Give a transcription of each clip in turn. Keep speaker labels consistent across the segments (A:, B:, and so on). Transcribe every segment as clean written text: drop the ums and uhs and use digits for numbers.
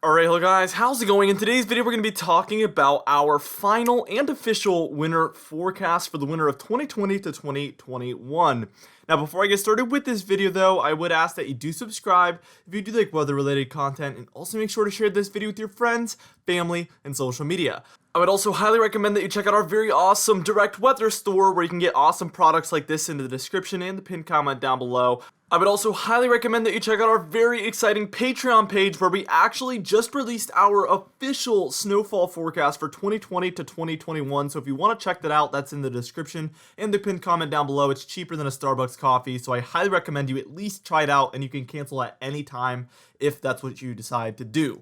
A: Alright, hello guys, how's it going? In today's video, we're going to be talking about our final and official winter forecast for the winter of 2020 to 2021. Now, before I get started with this video, though, I would ask that you do subscribe if you do like weather-related content, and also make sure to share this video with your friends, family, and social media. I would also highly recommend that you check out our very awesome direct weather store where you can get awesome products like this in the description and the pinned comment down below. I would also highly recommend that you check out our very exciting Patreon page where we actually just released our official snowfall forecast for 2020 to 2021. So if you want to check that out, that's in the description and the pinned comment down below. It's cheaper than a Starbucks coffee, so I highly recommend you at least try it out, and you can cancel at any time if that's what you decide to do.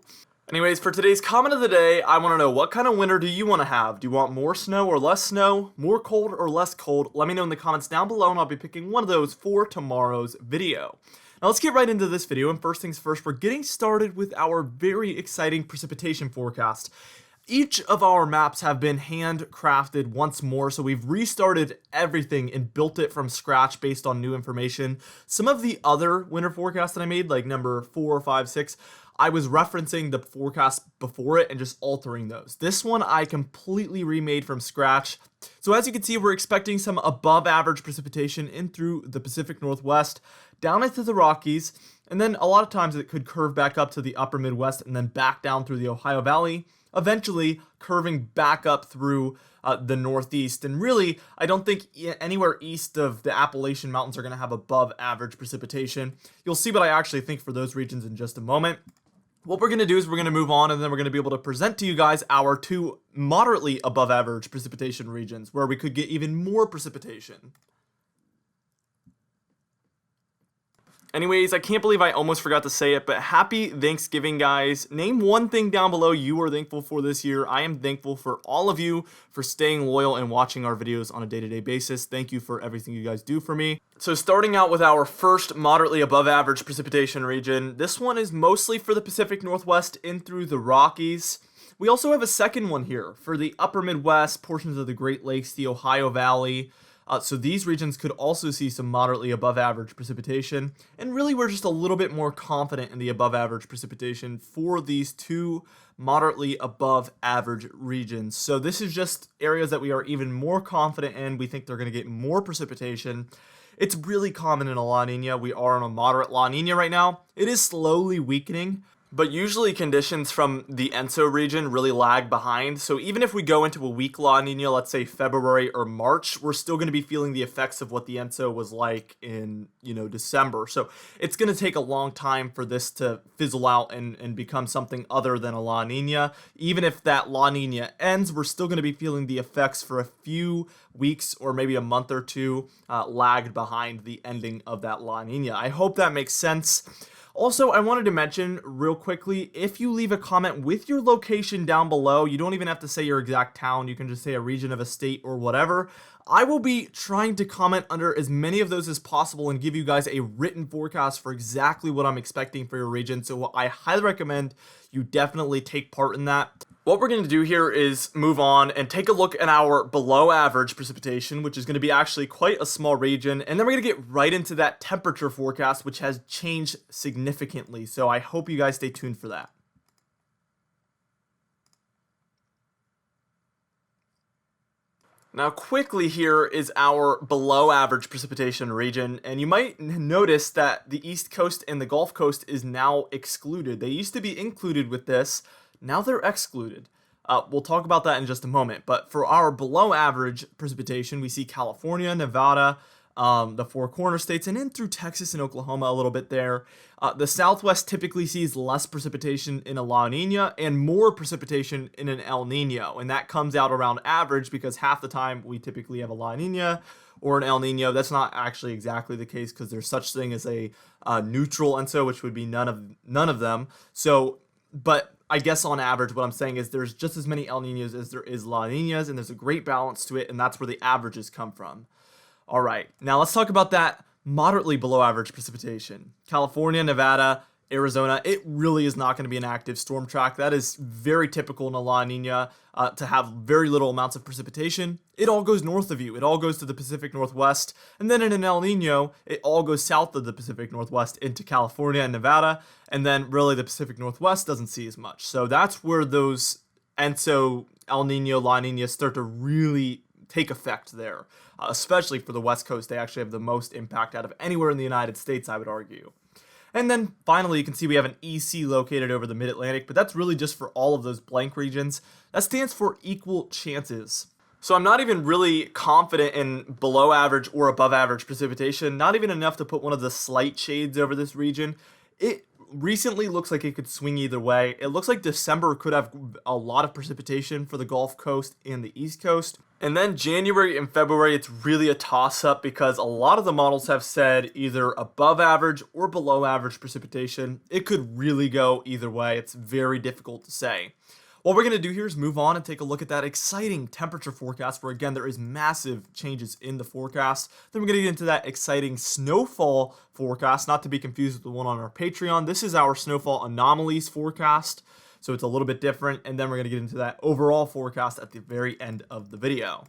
A: Anyways, for today's comment of the day, I want to know, what kind of winter do you want to have? Do you want more snow or less snow? More cold or less cold? Let me know in the comments down below, and I'll be picking one of those for tomorrow's video. Now let's get right into this video, and first things first, we're getting started with our very exciting precipitation forecast. Each of our maps have been handcrafted once more, so we've restarted everything and built it from scratch based on new information. Some of the other winter forecasts that I made, like number 4, 5, 6, I was referencing the forecast before it and just altering those. This one I completely remade from scratch. So as you can see, we're expecting some above average precipitation in through the Pacific Northwest, down into the Rockies, and then a lot of times it could curve back up to the upper Midwest and then back down through the Ohio Valley, eventually curving back up through the Northeast. And really, I don't think anywhere east of the Appalachian Mountains are going to have above average precipitation. You'll see what I actually think for those regions in just a moment. What we're going to do is we're going to move on, and then we're going to be able to present to you guys our two moderately above average precipitation regions where we could get even more precipitation. Anyways, I can't believe I almost forgot to say it, but happy Thanksgiving, guys. Name one thing down below you are thankful for this year. I am thankful for all of you for staying loyal and watching our videos on a day-to-day basis. Thank you for everything you guys do for me. So starting out with our first moderately above average precipitation region, this one is mostly for the Pacific Northwest in through the Rockies. We also have a second one here for the upper Midwest, portions of the Great Lakes, the Ohio Valley. So these regions could also see some moderately above average precipitation, and really we're just a little bit more confident in the above average precipitation for these two moderately above average regions. So this is just areas that we are even more confident in. We think they're going to get more precipitation. It's really common in a La Nina. We are in a moderate La Nina right now. It is slowly weakening, but usually conditions from the ENSO region really lag behind. So even if we go into a weak La Nina, let's say February or March, we're still going to be feeling the effects of what the ENSO was like in, December. So it's going to take a long time for this to fizzle out and become something other than a La Nina. Even if that La Nina ends, we're still going to be feeling the effects for a few weeks or maybe a month or two lagged behind the ending of that La Nina. I hope that makes sense. Also, I wanted to mention real quickly, if you leave a comment with your location down below, you don't even have to say your exact town, you can just say a region of a state or whatever. I will be trying to comment under as many of those as possible and give you guys a written forecast for exactly what I'm expecting for your region, so I highly recommend you definitely take part in that. What we're going to do here is move on and take a look at our below average precipitation, which is going to be actually quite a small region, and then we're going to get right into that temperature forecast, which has changed significantly, so I hope you guys stay tuned for that. Now quickly, here is our below average precipitation region, and you might notice that the East Coast and the Gulf Coast is now excluded. They used to be included with this. Now they're excluded. We'll talk about that in just a moment. But for our below average precipitation, we see California, Nevada, the Four Corner states, and in through Texas and Oklahoma a little bit there. The Southwest typically sees less precipitation in a La Nina and more precipitation in an El Nino. And that comes out around average because half the time we typically have a La Nina or an El Nino. That's not actually exactly the case because there's such thing as a neutral ENSO, which would be none of them. So, but I guess on average, what I'm saying is there's just as many El Ninos as there is La Ninas, and there's a great balance to it, and that's where the averages come from. All right, now let's talk about that moderately below average precipitation. California, Nevada, Arizona, it really is not going to be an active storm track. That is very typical in a La Nina to have very little amounts of precipitation. It all goes north of you. It all goes to the Pacific Northwest. And then in an El Nino, it all goes south of the Pacific Northwest into California and Nevada. And then really the Pacific Northwest doesn't see as much. So that's where those ENSO, El Nino, La Nina start to really take effect there. Especially for the West Coast, they actually have the most impact out of anywhere in the United States, I would argue. And then finally, you can see we have an EC located over the Mid-Atlantic, but that's really just for all of those blank regions. That stands for equal chances. So I'm not even really confident in below average or above average precipitation, not even enough to put one of the slight shades over this region. It recently looks like it could swing either way. It looks like December could have a lot of precipitation for the Gulf Coast and the East Coast. And then January and February, it's really a toss-up because a lot of the models have said either above average or below average precipitation. It could really go either way. It's very difficult to say. What we're going to do here is move on and take a look at that exciting temperature forecast where, again, there is massive changes in the forecast. Then we're going to get into that exciting snowfall forecast, not to be confused with the one on our Patreon. This is our snowfall anomalies forecast, so it's a little bit different. And then we're going to get into that overall forecast at the very end of the video.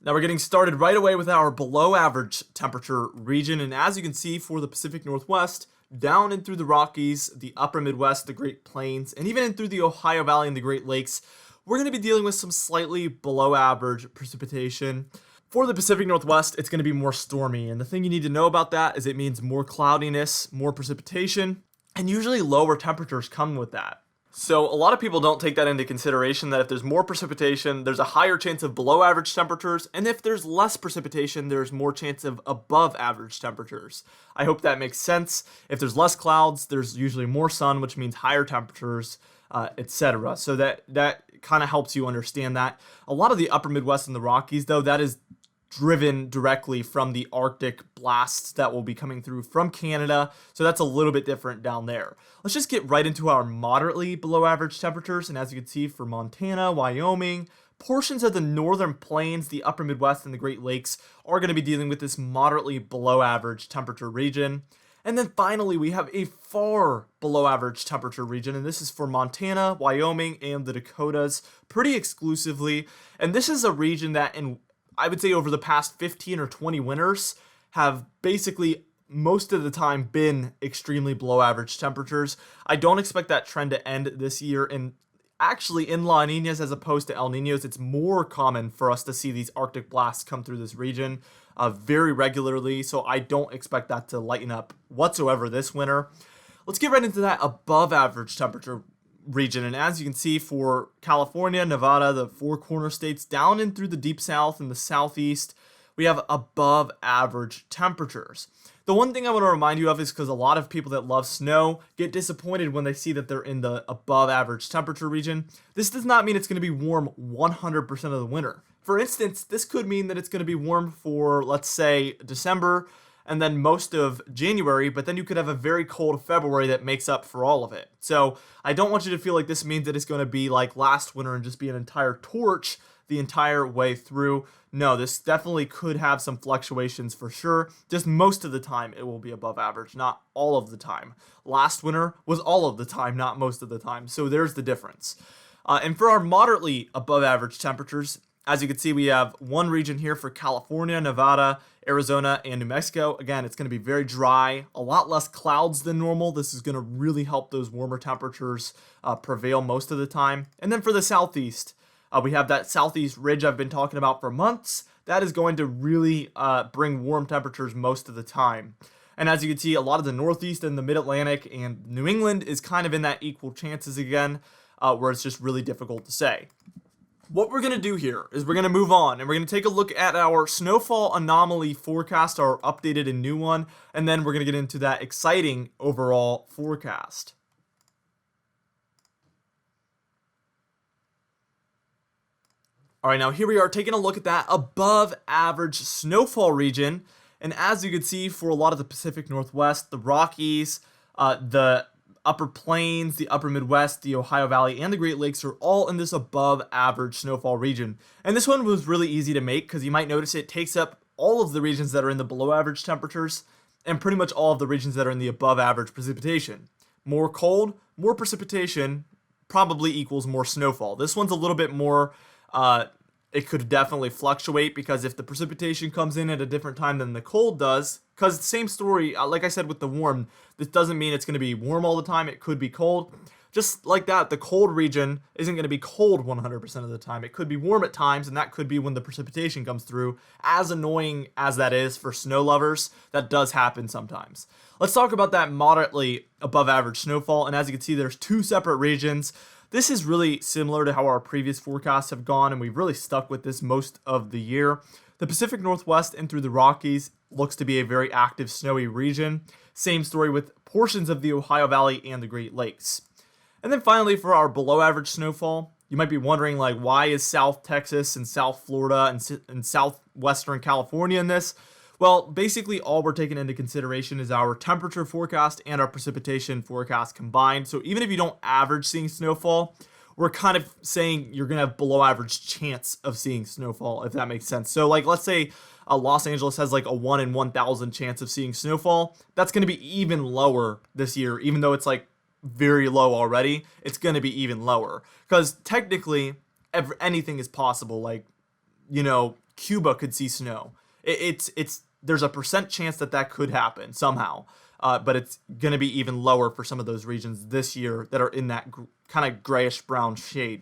A: Now we're getting started right away with our below average temperature region. And as you can see for the Pacific Northwest, down and through the Rockies, the upper Midwest, the Great Plains, and even in through the Ohio Valley and the Great Lakes, we're going to be dealing with some slightly below average precipitation. For the Pacific Northwest, it's going to be more stormy, and the thing you need to know about that is it means more cloudiness, more precipitation, and usually lower temperatures come with that. So a lot of people don't take that into consideration, that if there's more precipitation, there's a higher chance of below average temperatures, and if there's less precipitation, there's more chance of above average temperatures. I hope that makes sense. If there's less clouds, there's usually more sun, which means higher temperatures, etc. So that kind of helps you understand that. A lot of the upper Midwest and the Rockies, though, that is driven directly from the Arctic blasts that will be coming through from Canada, so that's a little bit different down there. Let's just get right into our moderately below average temperatures, and as you can see for Montana, Wyoming, portions of the northern plains, the upper Midwest, and the Great Lakes are going to be dealing with this moderately below average temperature region. And then finally, we have a far below average temperature region, and this is for Montana, Wyoming, and the Dakotas pretty exclusively. And this is a region that I would say over the past 15 or 20 winters have basically most of the time been extremely below average temperatures. I don't expect that trend to end this year, and actually in La Ninas as opposed to El Ninos, it's more common for us to see these Arctic blasts come through this region very regularly, so I don't expect that to lighten up whatsoever this winter. Let's get right into that above average temperature region, and as you can see for California, Nevada, the four corner states, down and through the deep south and the southeast, we have above average temperatures. The one thing I want to remind you of is because a lot of people that love snow get disappointed when they see that they're in the above average temperature region. This does not mean it's going to be warm 100% of the winter. For instance, this could mean that it's going to be warm for, let's say, December and then most of January, but then you could have a very cold February that makes up for all of it. So I don't want you to feel like this means that it's going to be like last winter and just be an entire torch the entire way through. No, this definitely could have some fluctuations for sure. Just most of the time it will be above average, not all of the time. Last winter was all of the time, not most of the time. So there's the difference. And for our moderately above average temperatures, as you can see, we have one region here for California, Nevada, Arizona, and New Mexico. Again, it's going to be very dry, a lot less clouds than normal. This is going to really help those warmer temperatures prevail most of the time. And then for the southeast, we have that southeast ridge I've been talking about for months. That is going to really bring warm temperatures most of the time. And as you can see, a lot of the northeast and the mid-Atlantic and New England is kind of in that equal chances again, where it's just really difficult to say. What we're going to do here is we're going to move on and we're going to take a look at our snowfall anomaly forecast, our updated and new one, and then we're going to get into that exciting overall forecast. All right, now here we are taking a look at that above average snowfall region. And as you can see, for a lot of the Pacific Northwest, the Rockies, the upper plains, the upper Midwest, the Ohio Valley, and the Great Lakes are all in this above average snowfall region. And this one was really easy to make because you might notice it takes up all of the regions that are in the below average temperatures and pretty much all of the regions that are in the above average precipitation. More cold, more precipitation probably equals more snowfall. This one's a little bit more, it could definitely fluctuate because if the precipitation comes in at a different time than the cold does, because same story, like I said with the warm, this doesn't mean it's going to be warm all the time. It could be cold. Just like that, the cold region isn't going to be cold 100% of the time. It could be warm at times, and that could be when the precipitation comes through. As annoying as that is for snow lovers, that does happen sometimes. Let's talk about that moderately above average snowfall, and as you can see, there's two separate regions. This is really similar to how our previous forecasts have gone, and we've really stuck with this most of the year. The Pacific Northwest and through the Rockies looks to be a very active snowy region. Same story with portions of the Ohio Valley and the Great Lakes. And then finally, for our below average snowfall, you might be wondering, like, why is South Texas and South Florida and southwestern California in this? Well, basically all we're taking into consideration is our temperature forecast and our precipitation forecast combined. So even if you don't average seeing snowfall, we're kind of saying you're going to have below average chance of seeing snowfall, if that makes sense. So like, let's say Los Angeles has like a 1 in 1,000 chance of seeing snowfall. That's going to be even lower this year, even though it's like very low already. It's going to be even lower because technically anything is possible. Like, you know, Cuba could see snow. There's a percent chance that could happen somehow, but it's going to be even lower for some of those regions this year that are in that kind of grayish brown shade.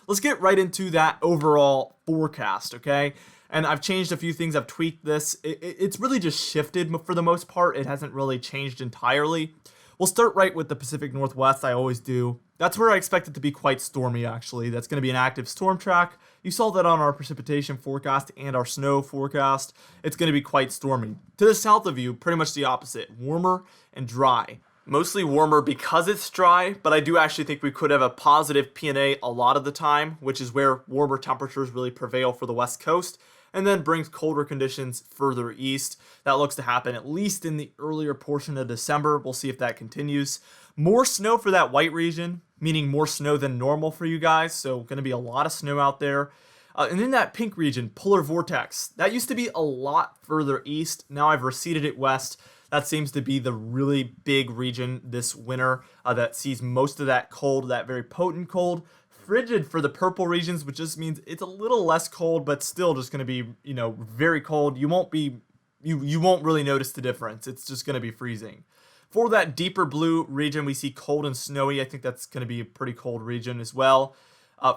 A: Let's get right into that overall forecast, okay? And I've changed a few things. I've tweaked this. It's really just shifted for the most part. It hasn't really changed entirely. We'll start right with the Pacific Northwest. I always do. That's where I expect it to be quite stormy, actually. That's going to be an active storm track. You saw that on our precipitation forecast and our snow forecast. It's going to be quite stormy. To the south of you, pretty much the opposite. Warmer and dry. Mostly warmer because it's dry, but I do actually think we could have a positive P&A a lot of the time, which is where warmer temperatures really prevail for the West Coast, and then brings colder conditions further east. That looks to happen at least in the earlier portion of December. We'll see if that continues. More snow for that white region, meaning more snow than normal for you guys, so going to be a lot of snow out there. And in that pink region, polar vortex, that used to be a lot further east. Now I've receded it west. That seems to be the really big region this winter that sees most of that cold, that very potent cold. Frigid for the purple regions, which just means it's a little less cold, but still just going to be, you know, very cold. You won't really notice the difference. It's just going to be freezing. For that deeper blue region, we see cold and snowy. I think that's going to be a pretty cold region as well.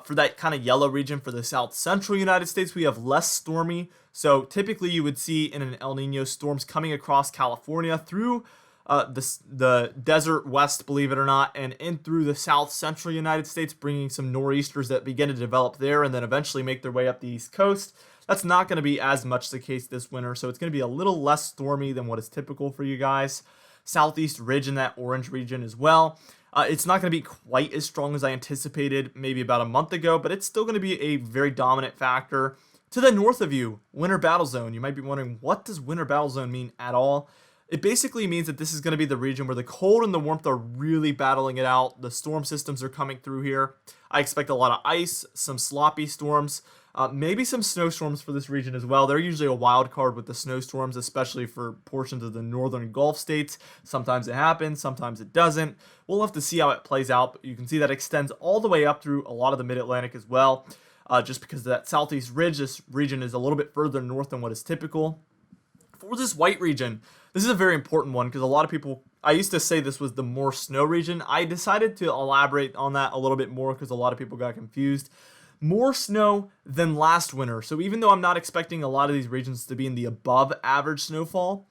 A: For that kind of yellow region for the south central United States, we have less stormy. So typically you would see in an El Nino storms coming across California through the desert west, believe it or not, and in through the south central United States, bringing some nor'easters that begin to develop there and then eventually make their way up the East Coast. That's not going to be as much the case this winter, so it's going to be a little less stormy than what is typical for you guys. Southeast ridge in that orange region as well. It's not going to be quite as strong as I anticipated maybe about a month ago, but it's still going to be a very dominant factor. To the north of you, winter battle zone. You might be wondering, what does winter battle zone mean at all? It basically means that this is going to be the region where the cold and the warmth are really battling it out. The storm systems are coming through here. I expect a lot of ice, some sloppy storms, maybe some snowstorms for this region as well. They're usually a wild card with the snowstorms, especially for portions of the northern Gulf states. Sometimes it happens, sometimes it doesn't. We'll have to see how it plays out, but you can see that extends all the way up through a lot of the mid-Atlantic as well. Just because of that southeast ridge, this region is a little bit further north than what is typical. For this white region, this is a very important one because a lot of people, I used to say this was the more snow region. I decided to elaborate on that a little bit more because a lot of people got confused. More snow than last winter. So even though I'm not expecting a lot of these regions to be in the above average snowfall,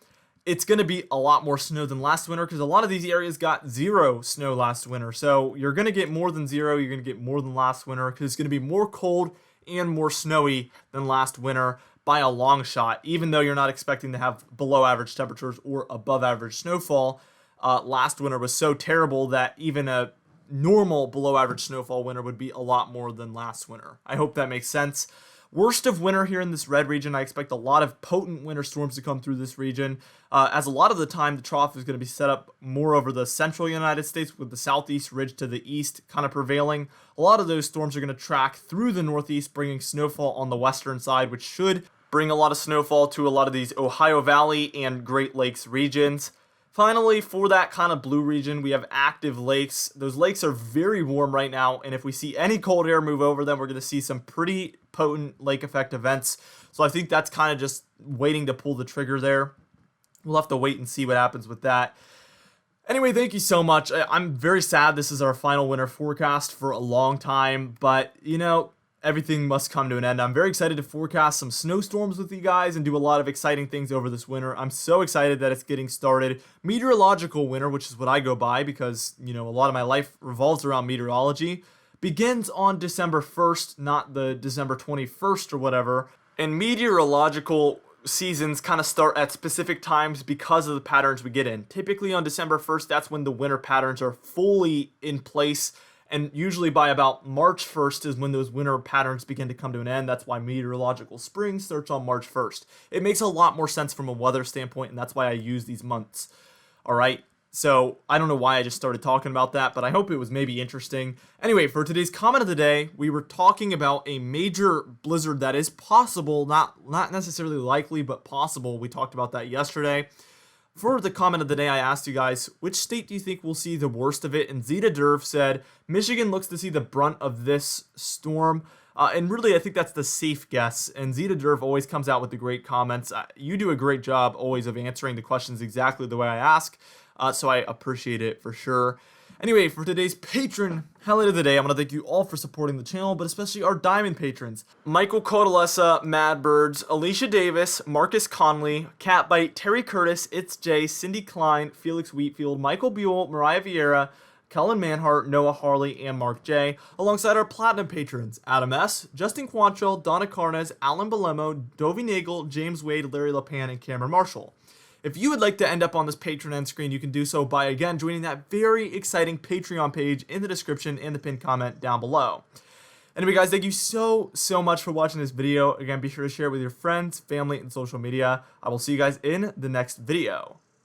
A: it's going to be a lot more snow than last winter because a lot of these areas got 0 snow last winter. So you're going to get more than 0. You're going to get more than last winter because it's going to be more cold and more snowy than last winter by a long shot, even though you're not expecting to have below average temperatures or above average snowfall. Last winter was so terrible that even a normal below average snowfall winter would be a lot more than last winter. I hope that makes sense. Worst of winter here in this red region, I expect a lot of potent winter storms to come through this region, as a lot of the time the trough is going to be set up more over the central United States with the southeast ridge to the east kind of prevailing. A lot of those storms are going to track through the northeast, bringing snowfall on the western side, which should bring a lot of snowfall to a lot of these Ohio Valley and Great Lakes regions. Finally, for that kind of blue region, we have active lakes. Those lakes are very warm right now, and if we see any cold air move over them, we're going to see some pretty potent lake effect events. So I think that's kind of just waiting to pull the trigger there. We'll have to wait and see what happens with that. Anyway, thank you so much. I'm very sad this is our final winter forecast for a long time, but everything must come to an end. I'm very excited to forecast some snowstorms with you guys and do a lot of exciting things over this winter. I'm so excited that it's getting started. Meteorological winter, which is what I go by because, a lot of my life revolves around meteorology, begins on December 1st, not the December 21st or whatever. And meteorological seasons kind of start at specific times because of the patterns we get in. Typically on December 1st, that's when the winter patterns are fully in place. And usually by about March 1st is when those winter patterns begin to come to an end. That's why meteorological spring starts on March 1st. It makes a lot more sense from a weather standpoint, and that's why I use these months. All right. So I don't know why I just started talking about that, but I hope it was maybe interesting. Anyway, for today's comment of the day, we were talking about a major blizzard that is possible, not necessarily likely, but possible. We talked about that yesterday. For the comment of the day, I asked you guys, which state do you think will see the worst of it? And Zeta Derv said, Michigan looks to see the brunt of this storm. And really, I think that's the safe guess. And Zeta Derv always comes out with the great comments. You do a great job always of answering the questions exactly the way I ask. So I appreciate it for sure. Anyway, for today's patron highlight of the day, I want to thank you all for supporting the channel, but especially our diamond patrons. Michael Codalessa, Mad Birds, Alicia Davis, Marcus Conley, Catbite, Terry Curtis, It's Jay, Cindy Klein, Felix Wheatfield, Michael Buell, Mariah Vieira, Kellen Manhart, Noah Harley, and Mark J, alongside our platinum patrons, Adam S., Justin Quantrill, Donna Carnes, Alan Belemo, Dovie Nagel, James Wade, Larry LePan, and Cameron Marshall. If you would like to end up on this Patreon end screen, you can do so by, again, joining that very exciting Patreon page in the description and the pinned comment down below. Anyway, guys, thank you so much for watching this video. Again, be sure to share it with your friends, family, and social media. I will see you guys in the next video.